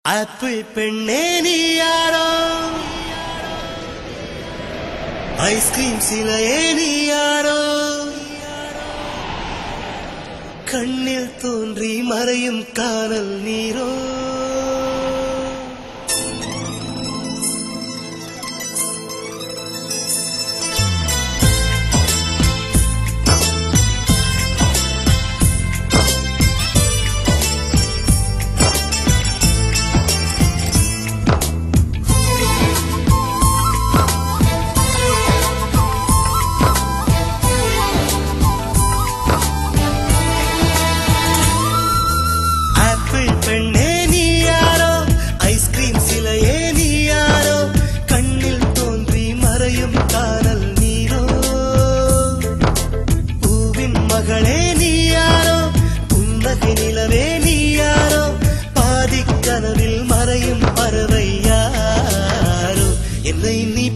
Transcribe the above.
Apple பெண்ணே நீ யாரோ, ஐஸ்கிரீம் சிலையே நீ யாரோ, கண்ணில் தோன்றி மறையும் காணல் நீரோ. பெண்ணே நீ யாரோ, ஐஸ்கிரீம் சிலையே நீ யாரோ, கண்ணில் தோன்றி மறையும் காணல் நீரோ. பூவின் மகளே நீ யாரோ, புன்னகை நிலவே நீ யாரோ, பாதிக் கனவில் மறையும் பறவை யாரோ. என்னை நீ